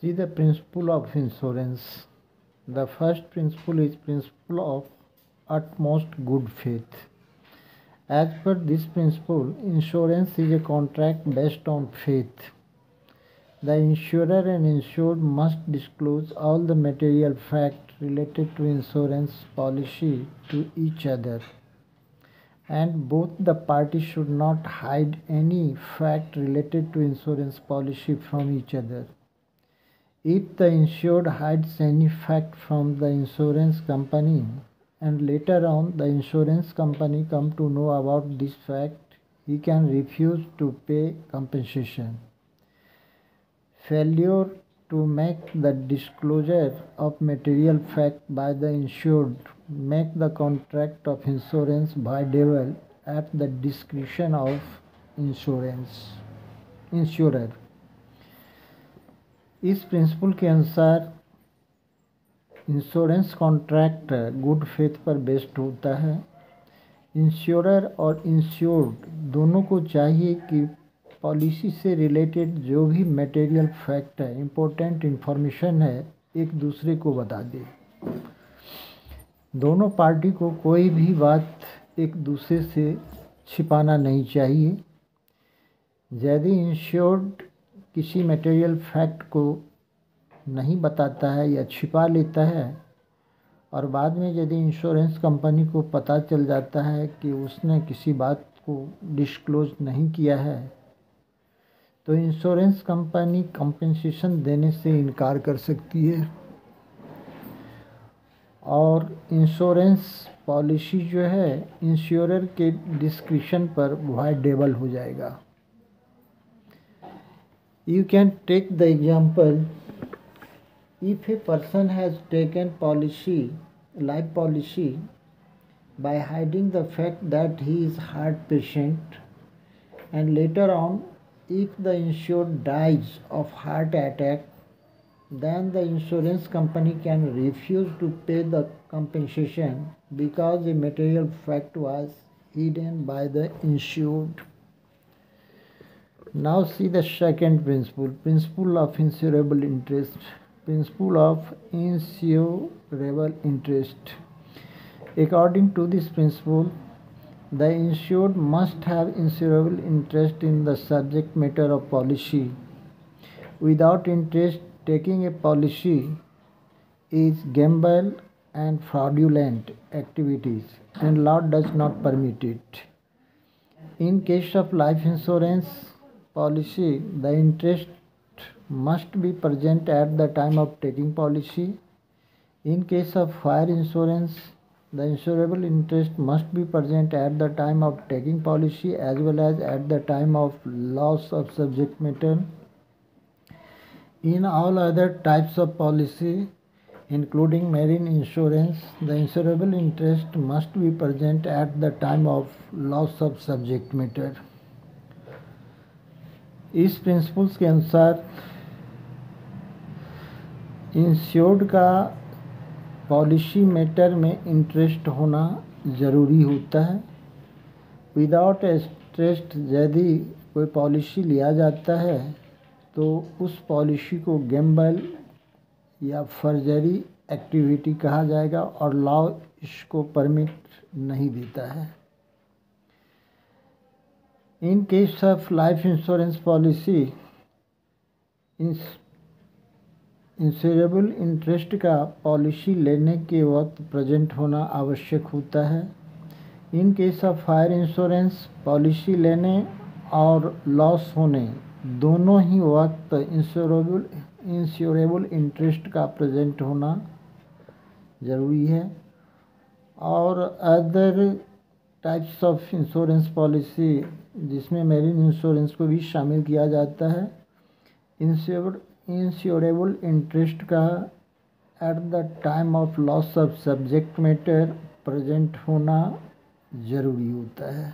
See the principle of insurance. The first principle is principle of utmost good faith. As per this principle, insurance is a contract based on faith. The insurer and insured must disclose all the material facts related to insurance policy to each other, and both the parties should not hide any fact related to insurance policy from each other. If the insured hides any fact from the insurance company and later on the insurance company come to know about this fact, he can refuse to pay compensation. Failure to make the disclosure of material fact by the insured make the contract of insurance voidable at the discretion of insurer। इस principal के अनुसार insurance contract good faith पर based होता है। Insurer और insured दोनों को चाहिए कि पॉलिसी से रिलेटेड जो भी मटेरियल फैक्ट है, इम्पोर्टेंट इन्फॉर्मेशन है, एक दूसरे को बता दे। दोनों पार्टी को कोई भी बात एक दूसरे से छिपाना नहीं चाहिए। यदि इंश्योर्ड किसी मटेरियल फैक्ट को नहीं बताता है या छिपा लेता है और बाद में यदि इंश्योरेंस कंपनी को पता चल जाता है कि उसने किसी बात को डिस्क्लोज नहीं किया है, तो इंश्योरेंस कंपनी कंपनसेशन देने से इनकार कर सकती है और इंश्योरेंस पॉलिसी जो है इंश्योरर के डिस्क्रिप्शन पर वॉइडेबल हो जाएगा। You can take the example, if a person has taken life policy by hiding the fact that he is heart patient, and later on if the insured dies of heart attack, then the insurance company can refuse to pay the compensation because the material fact was hidden by the insured। Now see the second principle, principle of insurable interest. Principle of insurable interest. According to this principle, the insured must have insurable interest in the subject matter of policy. Without interest, taking a policy is gamble and fraudulent activities, and law does not permit it. In case of life insurance policy, the interest must be present at the time of taking policy. In case of fire insurance, the insurable interest must be present at the time of taking policy as well as at the time of loss of subject matter. In all other types of policy, including marine insurance, the insurable interest must be present at the time of loss of subject matter। इस principles के अनुसार insured का policy matter में interest होना ज़रूरी होता है। Without interest यदि कोई पॉलिसी लिया जाता है तो उस पॉलिसी को गैम्बल या फर्जरी एक्टिविटी कहा जाएगा और लॉ इसको परमिट नहीं देता है। In case of life insurance policy, insurable interest का पॉलिसी लेने के वक्त प्रेजेंट होना आवश्यक होता है। In case of fire insurance, policy लेने और लॉस होने दोनों ही वक्त इंश्योरेबल इंटरेस्ट का प्रेजेंट होना ज़रूरी है। और other types of insurance policy जिसमें मैरीन इंश्योरेंस को भी शामिल किया जाता है, इंश्योरेबल इंटरेस्ट का at the time of loss of subject matter present होना ज़रूरी होता है।